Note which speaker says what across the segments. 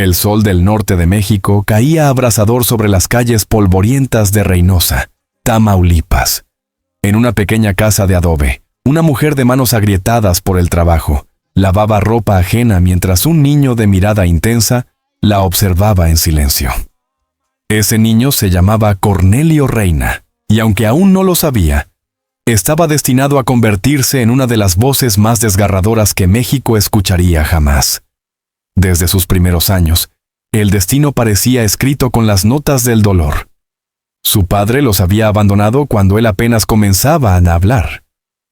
Speaker 1: El sol del norte de México caía abrasador sobre las calles polvorientas de Reynosa, Tamaulipas. En una pequeña casa de adobe, una mujer de manos agrietadas por el trabajo lavaba ropa ajena mientras un niño de mirada intensa la observaba en silencio. Ese niño se llamaba Cornelio Reina, y aunque aún no lo sabía, estaba destinado a convertirse en una de las voces más desgarradoras que México escucharía jamás. Desde sus primeros años, el destino parecía escrito con las notas del dolor. Su padre los había abandonado cuando él apenas comenzaba a hablar,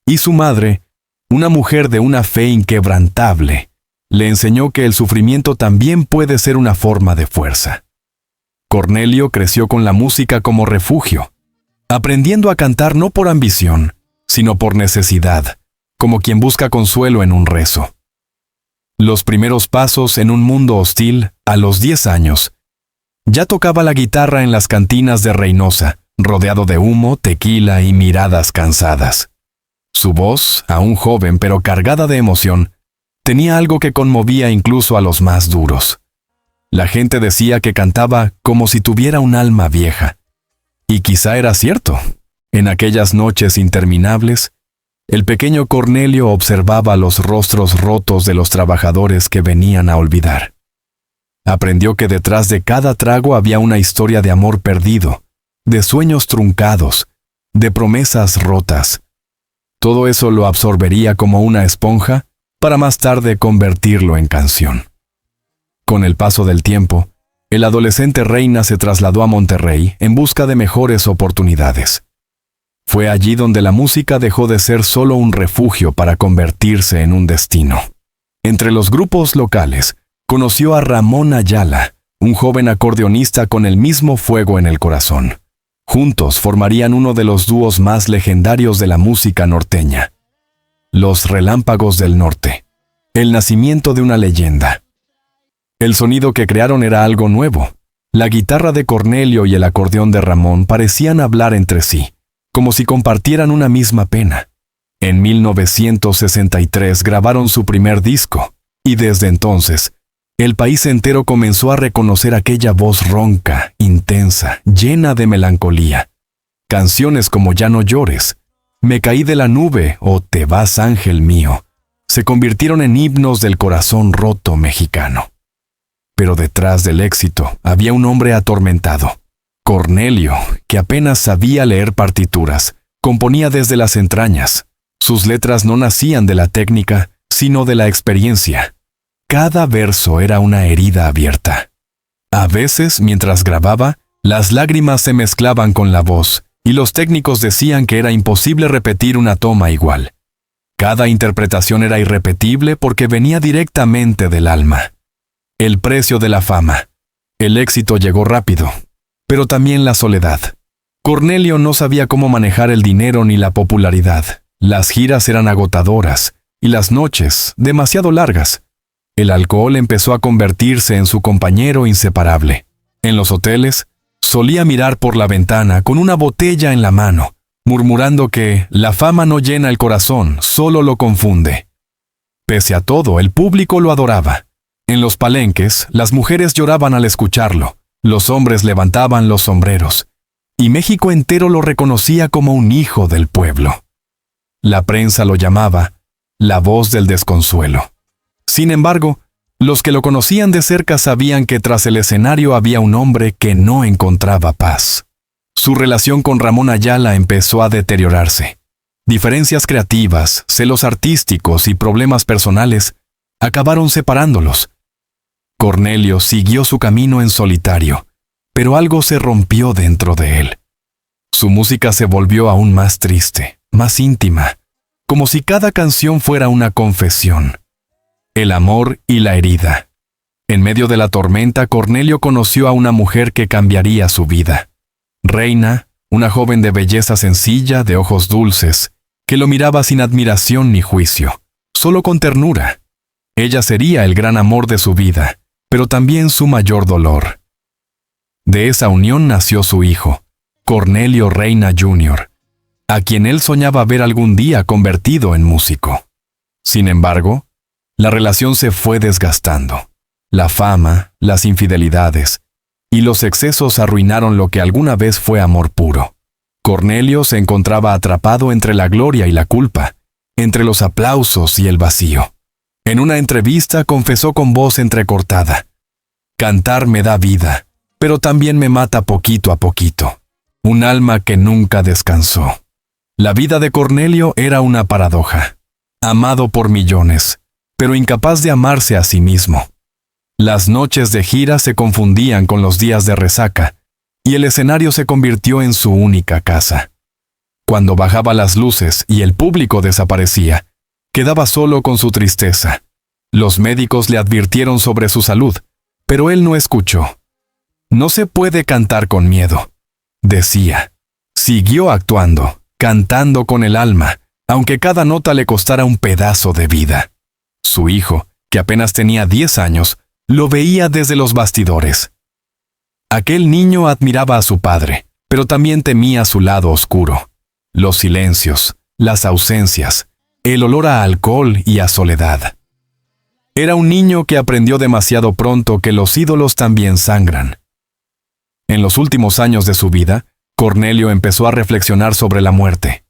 Speaker 1: y su madre, una mujer de una fe inquebrantable, le enseñó que el sufrimiento también puede ser una forma de fuerza. Cornelio creció con la música como refugio, aprendiendo a cantar no por ambición, sino por necesidad, como quien busca consuelo en un rezo. Los primeros pasos en un mundo hostil, a los 10 años, ya tocaba la guitarra en las cantinas de Reynosa, rodeado de humo, tequila y miradas cansadas. Su voz, aún joven pero cargada de emoción, tenía algo que conmovía incluso a los más duros. La gente decía que cantaba como si tuviera un alma vieja. Y quizá era cierto. En aquellas noches interminables, el pequeño Cornelio observaba los rostros rotos de los trabajadores que venían a olvidar. Aprendió que detrás de cada trago había una historia de amor perdido, de sueños truncados, de promesas rotas. Todo eso lo absorbería como una esponja para más tarde convertirlo en canción. Con el paso del tiempo, el adolescente Reina se trasladó a Monterrey en busca de mejores oportunidades. Fue allí donde la música dejó de ser solo un refugio para convertirse en un destino. Entre los grupos locales, conoció a Ramón Ayala, un joven acordeonista con el mismo fuego en el corazón. Juntos formarían uno de los dúos más legendarios de la música norteña. Los Relámpagos del Norte. El nacimiento de una leyenda. El sonido que crearon era algo nuevo. La guitarra de Cornelio y el acordeón de Ramón parecían hablar entre sí, como si compartieran una misma pena. En 1963 grabaron su primer disco, y desde entonces, el país entero comenzó a reconocer aquella voz ronca, intensa, llena de melancolía. Canciones como Ya no llores, Me caí de la nube o Te vas ángel mío, se convirtieron en himnos del corazón roto mexicano. Pero detrás del éxito había un hombre atormentado. Cornelio, que apenas sabía leer partituras, componía desde las entrañas. Sus letras no nacían de la técnica, sino de la experiencia. Cada verso era una herida abierta. A veces, mientras grababa, las lágrimas se mezclaban con la voz, y los técnicos decían que era imposible repetir una toma igual. Cada interpretación era irrepetible porque venía directamente del alma. El precio de la fama. El éxito llegó rápido, pero también la soledad. Cornelio no sabía cómo manejar el dinero ni la popularidad. Las giras eran agotadoras, y las noches demasiado largas. El alcohol empezó a convertirse en su compañero inseparable. En los hoteles, solía mirar por la ventana con una botella en la mano, murmurando que la fama no llena el corazón, solo lo confunde. Pese a todo, el público lo adoraba. En los palenques, las mujeres lloraban al escucharlo, los hombres levantaban los sombreros, y México entero lo reconocía como un hijo del pueblo. La prensa lo llamaba la voz del desconsuelo. Sin embargo, los que lo conocían de cerca sabían que tras el escenario había un hombre que no encontraba paz. Su relación con Ramón Ayala empezó a deteriorarse. Diferencias creativas, celos artísticos y problemas personales acabaron separándolos. Cornelio siguió su camino en solitario, pero algo se rompió dentro de él. Su música se volvió aún más triste, más íntima, como si cada canción fuera una confesión. El amor y la herida. En medio de la tormenta, Cornelio conoció a una mujer que cambiaría su vida. Reina, una joven de belleza sencilla, de ojos dulces, que lo miraba sin admiración ni juicio, solo con ternura. Ella sería el gran amor de su vida, pero también su mayor dolor. De esa unión nació su hijo, Cornelio Reina Jr., a quien él soñaba ver algún día convertido en músico. Sin embargo, la relación se fue desgastando. la fama, las infidelidades y los excesos arruinaron lo que alguna vez fue amor puro. Cornelio se encontraba atrapado entre la gloria y la culpa, entre los aplausos y el vacío. En una entrevista confesó con voz entrecortada: «Cantar me da vida, pero también me mata poquito a poquito. Un alma que nunca descansó». La vida de Cornelio era una paradoja. Amado por millones, pero incapaz de amarse a sí mismo. Las noches de gira se confundían con los días de resaca, y el escenario se convirtió en su única casa. Cuando bajaba las luces y el público desaparecía, quedaba solo con su tristeza. Los médicos le advirtieron sobre su salud, pero él no escuchó. «No se puede cantar con miedo», decía. Siguió actuando, cantando con el alma, aunque cada nota le costara un pedazo de vida. Su hijo, que apenas tenía 10 años, lo veía desde los bastidores. Aquel niño admiraba a su padre, pero también temía su lado oscuro. Los silencios, las ausencias, el olor a alcohol y a soledad. Era un niño que aprendió demasiado pronto que los ídolos también sangran. En los últimos años de su vida, Cornelio empezó a reflexionar sobre la muerte.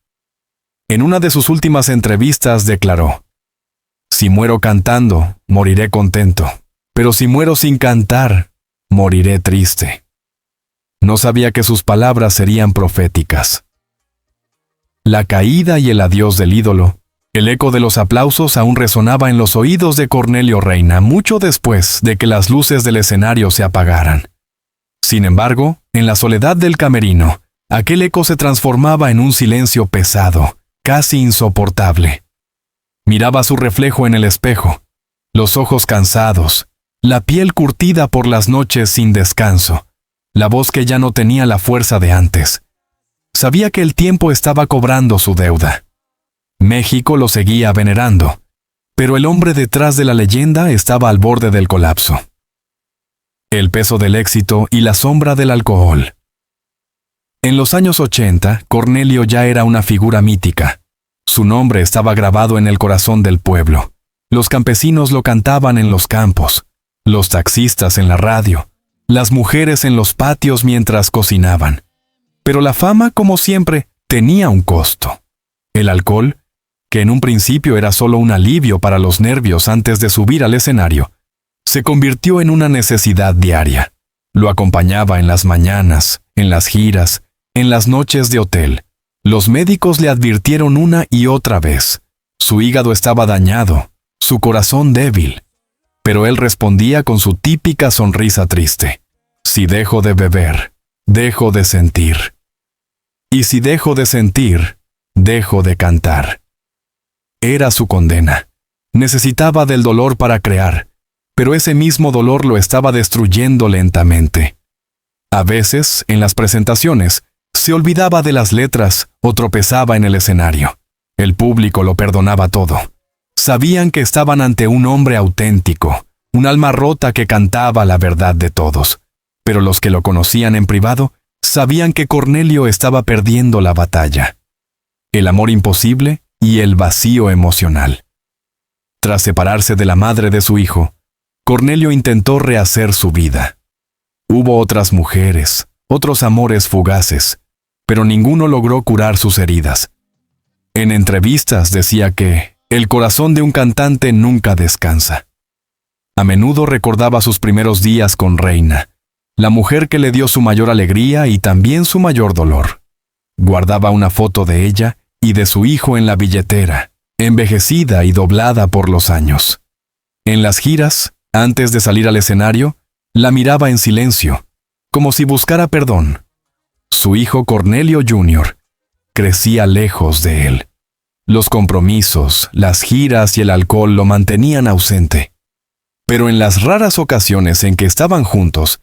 Speaker 1: En una de sus últimas entrevistas declaró: «Si muero cantando, moriré contento, pero si muero sin cantar, moriré triste». No sabía que sus palabras serían proféticas. La caída y el adiós del ídolo, el eco de los aplausos aún resonaba en los oídos de Cornelio Reina mucho después de que las luces del escenario se apagaran. Sin embargo, en la soledad del camerino, aquel eco se transformaba en un silencio pesado, casi insoportable. Miraba su reflejo en el espejo, los ojos cansados, la piel curtida por las noches sin descanso, la voz que ya no tenía la fuerza de antes. Sabía que el tiempo estaba cobrando su deuda. México lo seguía venerando, pero el hombre detrás de la leyenda estaba al borde del colapso. El peso del éxito y la sombra del alcohol. En los años 80, Cornelio ya era una figura mítica. Su nombre estaba grabado en el corazón del pueblo. Los campesinos lo cantaban en los campos, los taxistas en la radio, las mujeres en los patios mientras cocinaban. Pero la fama, como siempre, tenía un costo. El alcohol, que en un principio era solo un alivio para los nervios antes de subir al escenario, se convirtió en una necesidad diaria. Lo acompañaba en las mañanas, en las giras, en las noches de hotel. Los médicos le advirtieron una y otra vez. Su hígado estaba dañado, su corazón débil. Pero él respondía con su típica sonrisa triste: «Si dejo de beber, dejo de sentir. Y si dejo de sentir, dejo de cantar». Era su condena. Necesitaba del dolor para crear, pero ese mismo dolor lo estaba destruyendo lentamente. A veces, en las presentaciones, se olvidaba de las letras o tropezaba en el escenario. El público lo perdonaba todo. Sabían que estaban ante un hombre auténtico, un alma rota que cantaba la verdad de todos. Pero los que lo conocían en privado sabían que Cornelio estaba perdiendo la batalla. El amor imposible y el vacío emocional. Tras separarse de la madre de su hijo, Cornelio intentó rehacer su vida. Hubo otras mujeres, otros amores fugaces, pero ninguno logró curar sus heridas. En entrevistas decía que el corazón de un cantante nunca descansa. A menudo recordaba sus primeros días con Reina, la mujer que le dio su mayor alegría y también su mayor dolor. Guardaba una foto de ella y de su hijo en la billetera, envejecida y doblada por los años. En las giras, antes de salir al escenario, la miraba en silencio, como si buscara perdón. Su hijo Cornelio Jr. crecía lejos de él. Los compromisos, las giras y el alcohol lo mantenían ausente. Pero en las raras ocasiones en que estaban juntos,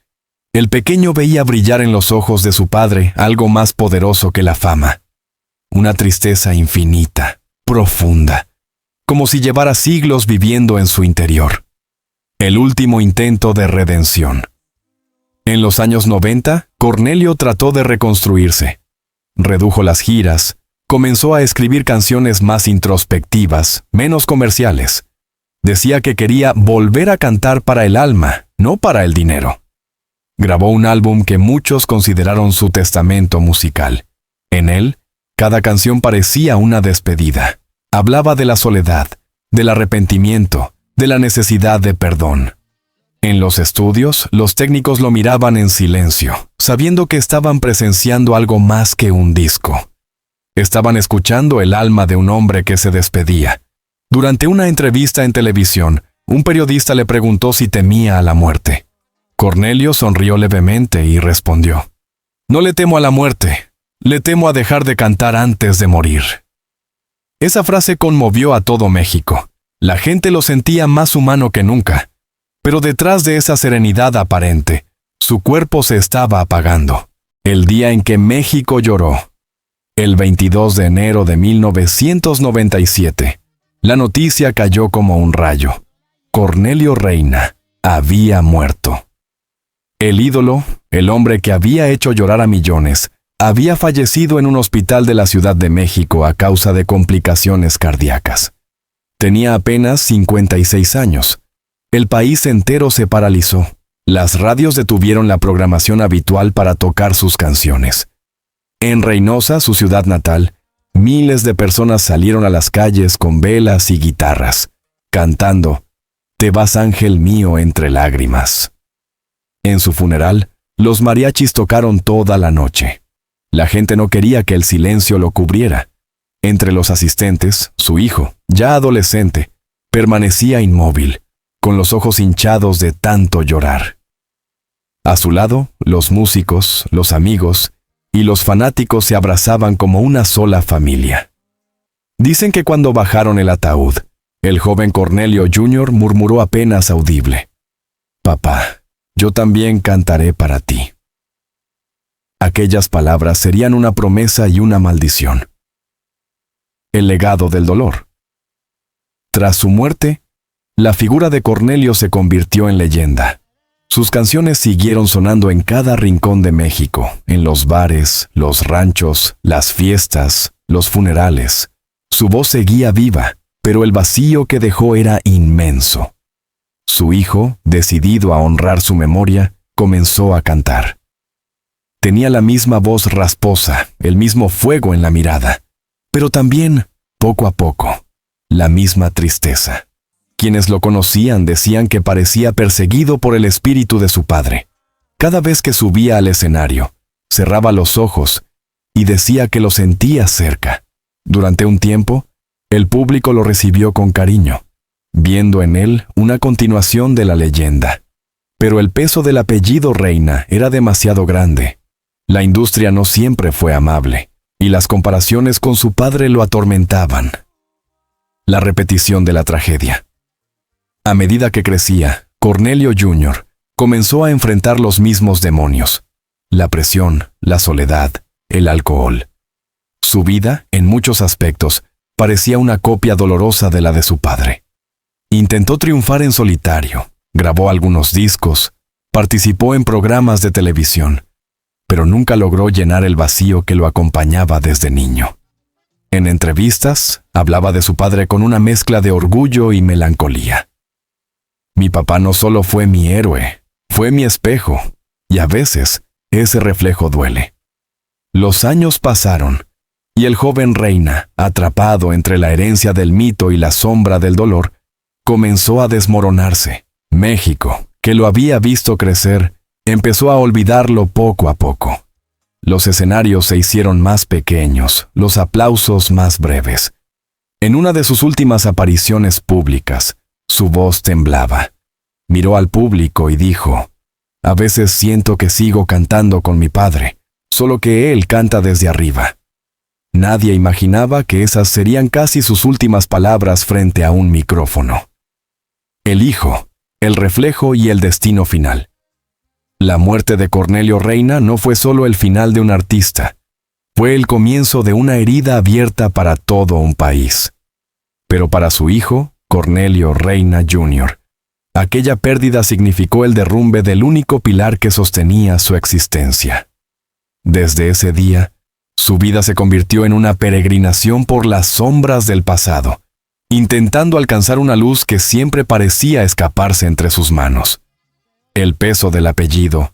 Speaker 1: el pequeño veía brillar en los ojos de su padre algo más poderoso que la fama. Una tristeza infinita, profunda, como si llevara siglos viviendo en su interior. El último intento de redención. En los años 90, Cornelio trató de reconstruirse. Redujo las giras, comenzó a escribir canciones más introspectivas, menos comerciales. Decía que quería volver a cantar para el alma, no para el dinero. Grabó un álbum que muchos consideraron su testamento musical. En él, cada canción parecía una despedida. Hablaba de la soledad, del arrepentimiento, de la necesidad de perdón. En los estudios, los técnicos lo miraban en silencio, sabiendo que estaban presenciando algo más que un disco. Estaban escuchando el alma de un hombre que se despedía. Durante una entrevista en televisión, un periodista le preguntó si temía a la muerte. Cornelio sonrió levemente y respondió: «No le temo a la muerte, le temo a dejar de cantar antes de morir». Esa frase conmovió a todo México. La gente lo sentía más humano que nunca. Pero detrás de esa serenidad aparente, su cuerpo se estaba apagando. El día en que México lloró, el 22 de enero de 1997, la noticia cayó como un rayo. Cornelio Reina había muerto. El ídolo, el hombre que había hecho llorar a millones, había fallecido en un hospital de la Ciudad de México a causa de complicaciones cardíacas. Tenía apenas 56 años. El país entero se paralizó. Las radios detuvieron la programación habitual para tocar sus canciones. En Reynosa, su ciudad natal, miles de personas salieron a las calles con velas y guitarras, cantando «Te vas, ángel mío, entre lágrimas». En su funeral, los mariachis tocaron toda la noche. La gente no quería que el silencio lo cubriera. Entre los asistentes, su hijo, ya adolescente, permanecía inmóvil, con los ojos hinchados de tanto llorar. A su lado, los músicos, los amigos y los fanáticos se abrazaban como una sola familia. Dicen que cuando bajaron el ataúd, el joven Cornelio Jr. murmuró apenas audible: «Papá, yo también cantaré para ti». Aquellas palabras serían una promesa y una maldición. El legado del dolor. Tras su muerte, la figura de Cornelio se convirtió en leyenda. Sus canciones siguieron sonando en cada rincón de México, en los bares, los ranchos, las fiestas, los funerales. Su voz seguía viva, pero el vacío que dejó era inmenso. Su hijo, decidido a honrar su memoria, comenzó a cantar. Tenía la misma voz rasposa, el mismo fuego en la mirada, pero también, poco a poco, la misma tristeza. Quienes lo conocían decían que parecía perseguido por el espíritu de su padre. Cada vez que subía al escenario, cerraba los ojos y decía que lo sentía cerca. Durante un tiempo, el público lo recibió con cariño, viendo en él una continuación de la leyenda. Pero el peso del apellido Reina era demasiado grande. La industria no siempre fue amable, y las comparaciones con su padre lo atormentaban. La repetición de la tragedia. A medida que crecía, Cornelio Jr. comenzó a enfrentar los mismos demonios: la presión, la soledad, el alcohol. Su vida, en muchos aspectos, parecía una copia dolorosa de la de su padre. Intentó triunfar en solitario, grabó algunos discos, participó en programas de televisión, pero nunca logró llenar el vacío que lo acompañaba desde niño. En entrevistas, hablaba de su padre con una mezcla de orgullo y melancolía. «Mi papá no solo fue mi héroe, fue mi espejo, y a veces ese reflejo duele». Los años pasaron, y el joven Reina, atrapado entre la herencia del mito y la sombra del dolor, comenzó a desmoronarse. México, que lo había visto crecer, empezó a olvidarlo poco a poco. Los escenarios se hicieron más pequeños, los aplausos más breves. En una de sus últimas apariciones públicas, su voz temblaba. Miró al público y dijo: «A veces siento que sigo cantando con mi padre, solo que él canta desde arriba». Nadie imaginaba que esas serían casi sus últimas palabras frente a un micrófono. El hijo, el reflejo y el destino final. La muerte de Cornelio Reina no fue solo el final de un artista, fue el comienzo de una herida abierta para todo un país. Pero para su hijo, Cornelio Reina Jr., aquella pérdida significó el derrumbe del único pilar que sostenía su existencia. Desde ese día, su vida se convirtió en una peregrinación por las sombras del pasado, intentando alcanzar una luz que siempre parecía escaparse entre sus manos. El peso del apellido,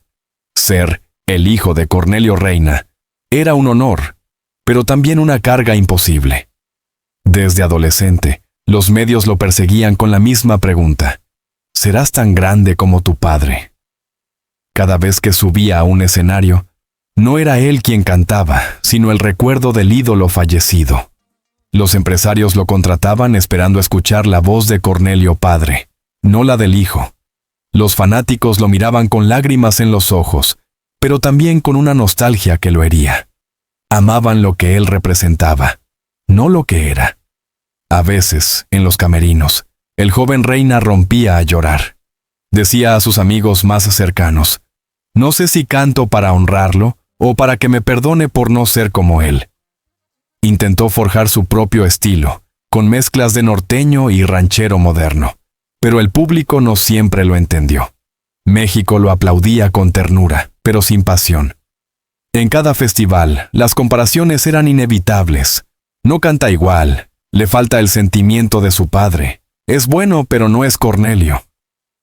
Speaker 1: ser el hijo de Cornelio Reina, era un honor, pero también una carga imposible. Desde adolescente, los medios lo perseguían con la misma pregunta: ¿serás tan grande como tu padre? Cada vez que subía a un escenario, no era él quien cantaba, sino el recuerdo del ídolo fallecido. Los empresarios lo contrataban esperando escuchar la voz de Cornelio padre, no la del hijo. Los fanáticos lo miraban con lágrimas en los ojos, pero también con una nostalgia que lo hería. Amaban lo que él representaba, no lo que era. A veces, en los camerinos, el joven Reina rompía a llorar. Decía a sus amigos más cercanos: «No sé si canto para honrarlo o para que me perdone por no ser como él». Intentó forjar su propio estilo, con mezclas de norteño y ranchero moderno, pero el público no siempre lo entendió. México lo aplaudía con ternura, pero sin pasión. En cada festival, las comparaciones eran inevitables. No canta igual, le falta el sentimiento de su padre. Es bueno, pero no es Cornelio.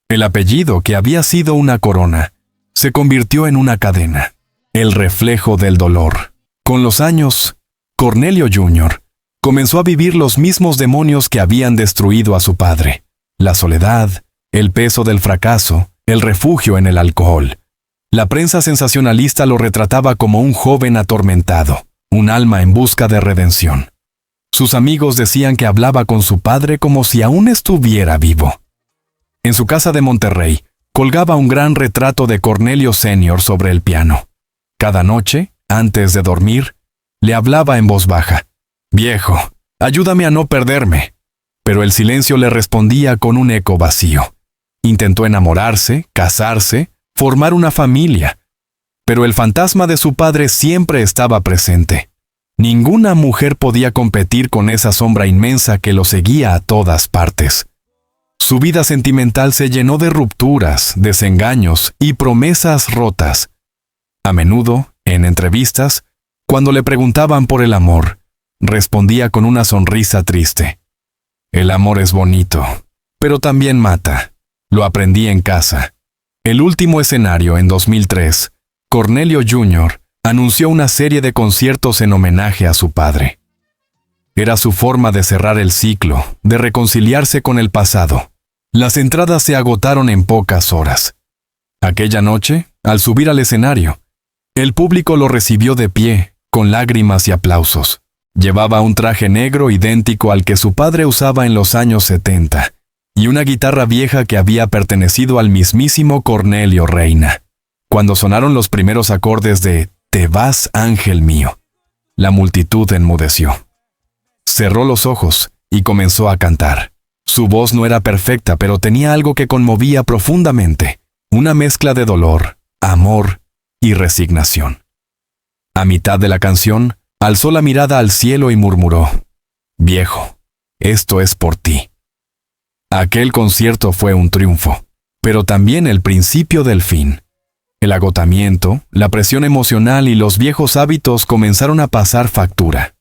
Speaker 1: El apellido, que había sido una corona, se convirtió en una cadena, el reflejo del dolor. Con los años, Cornelio Jr. comenzó a vivir los mismos demonios que habían destruido a su padre: la soledad, el peso del fracaso, el refugio en el alcohol. La prensa sensacionalista lo retrataba como un joven atormentado, un alma en busca de redención. Sus amigos decían que hablaba con su padre como si aún estuviera vivo. En su casa de Monterrey, colgaba un gran retrato de Cornelio Sr. sobre el piano. Cada noche, antes de dormir, le hablaba en voz baja: «Viejo, ayúdame a no perderme». Pero el silencio le respondía con un eco vacío. Intentó enamorarse, casarse, formar una familia, pero el fantasma de su padre siempre estaba presente. Ninguna mujer podía competir con esa sombra inmensa que lo seguía a todas partes. Su vida sentimental se llenó de rupturas, desengaños y promesas rotas. A menudo, en entrevistas, cuando le preguntaban por el amor, respondía con una sonrisa triste: «El amor es bonito, pero también mata. Lo aprendí en casa». El último escenario, en 2003, Cornelio Jr. anunció una serie de conciertos en homenaje a su padre. Era su forma de cerrar el ciclo, de reconciliarse con el pasado. Las entradas se agotaron en pocas horas. Aquella noche, al subir al escenario, el público lo recibió de pie, con lágrimas y aplausos. Llevaba un traje negro idéntico al que su padre usaba en los años 70, y una guitarra vieja que había pertenecido al mismísimo Cornelio Reina. Cuando sonaron los primeros acordes de «Te vas, ángel mío», la multitud enmudeció. Cerró los ojos y comenzó a cantar. Su voz no era perfecta, pero tenía algo que conmovía profundamente, una mezcla de dolor, amor y resignación. A mitad de la canción, alzó la mirada al cielo y murmuró: «Viejo, esto es por ti». Aquel concierto fue un triunfo, pero también el principio del fin. El agotamiento, la presión emocional y los viejos hábitos comenzaron a pasar factura.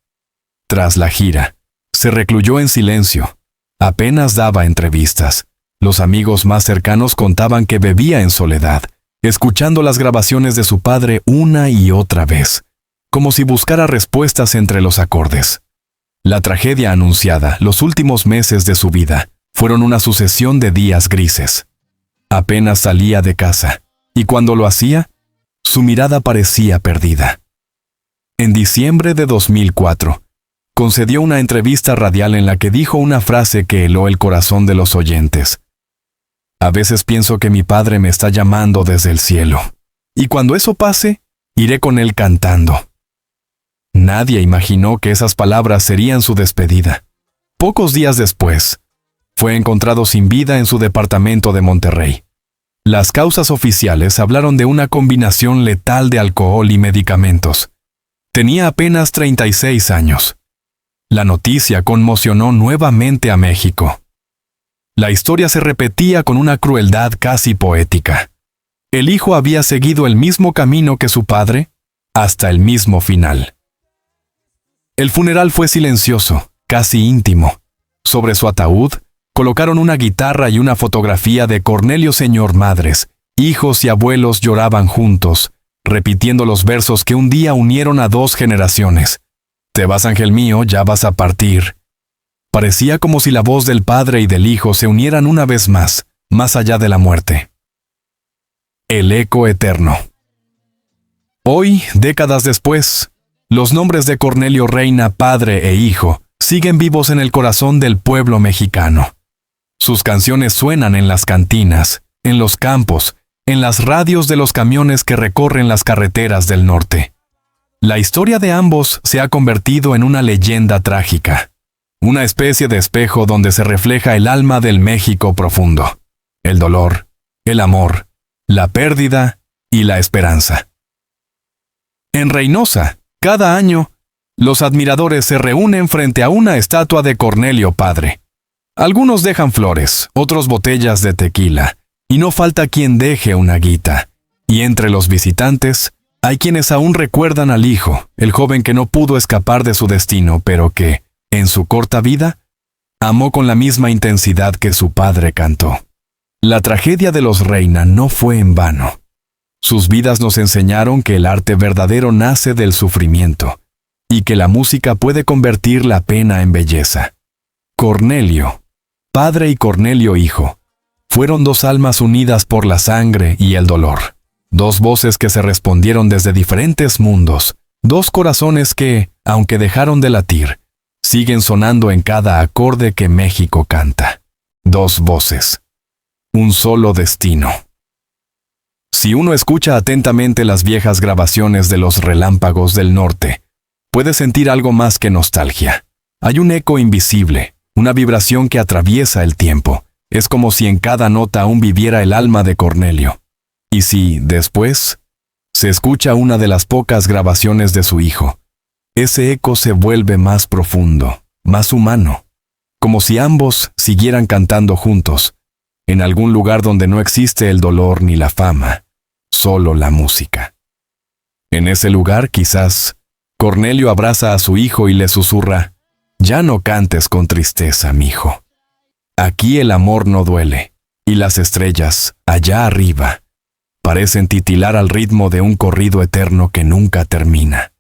Speaker 1: Tras la gira, se recluyó en silencio. Apenas daba entrevistas. Los amigos más cercanos contaban que bebía en soledad, escuchando las grabaciones de su padre una y otra vez, como si buscara respuestas entre los acordes. La tragedia anunciada, los últimos meses de su vida, fueron una sucesión de días grises. Apenas salía de casa, y cuando lo hacía, su mirada parecía perdida. En diciembre de 2004, concedió una entrevista radial en la que dijo una frase que heló el corazón de los oyentes: «A veces pienso que mi padre me está llamando desde el cielo, y cuando eso pase, iré con él cantando». Nadie imaginó que esas palabras serían su despedida. Pocos días después, fue encontrado sin vida en su departamento de Monterrey. Las causas oficiales hablaron de una combinación letal de alcohol y medicamentos. Tenía apenas 36 años. La noticia conmocionó nuevamente a México. La historia se repetía con una crueldad casi poética. El hijo había seguido el mismo camino que su padre, hasta el mismo final. El funeral fue silencioso, casi íntimo. Sobre su ataúd, colocaron una guitarra y una fotografía de Cornelio Señor Madres. Hijos y abuelos lloraban juntos, repitiendo los versos que un día unieron a 2 generaciones. Te vas, ángel mío, ya vas a partir. Parecía como si la voz del Padre y del Hijo se unieran una vez más allá de la muerte. El eco eterno. Hoy, décadas después, los nombres de Cornelio Reina, padre e hijo, siguen vivos en el corazón del pueblo mexicano. Sus canciones suenan en las cantinas, en los campos, en las radios de los camiones que recorren las carreteras del norte. La historia de ambos se ha convertido en una leyenda trágica, una especie de espejo donde se refleja el alma del México profundo, el dolor, el amor, la pérdida y la esperanza. En Reynosa, cada año, los admiradores se reúnen frente a una estatua de Cornelio Padre. Algunos dejan flores, otros botellas de tequila, y no falta quien deje una guita. Y entre los visitantes, hay quienes aún recuerdan al hijo, el joven que no pudo escapar de su destino, pero que, en su corta vida, amó con la misma intensidad que su padre cantó. La tragedia de los Reina no fue en vano. Sus vidas nos enseñaron que el arte verdadero nace del sufrimiento, y que la música puede convertir la pena en belleza. Cornelio, padre, y Cornelio, hijo, fueron 2 almas unidas por la sangre y el dolor. 2 voces que se respondieron desde diferentes mundos. 2 corazones que, aunque dejaron de latir, siguen sonando en cada acorde que México canta. 2 voces. Un solo destino. Si uno escucha atentamente las viejas grabaciones de los Relámpagos del Norte, puede sentir algo más que nostalgia. Hay un eco invisible, una vibración que atraviesa el tiempo. Es como si en cada nota aún viviera el alma de Cornelio. Y si, después, se escucha una de las pocas grabaciones de su hijo, ese eco se vuelve más profundo, más humano, como si ambos siguieran cantando juntos, en algún lugar donde no existe el dolor ni la fama, solo la música. En ese lugar, quizás, Cornelio abraza a su hijo y le susurra: «Ya no cantes con tristeza, mijo. Aquí el amor no duele, y las estrellas, allá arriba, parecen titilar al ritmo de un corrido eterno que nunca termina».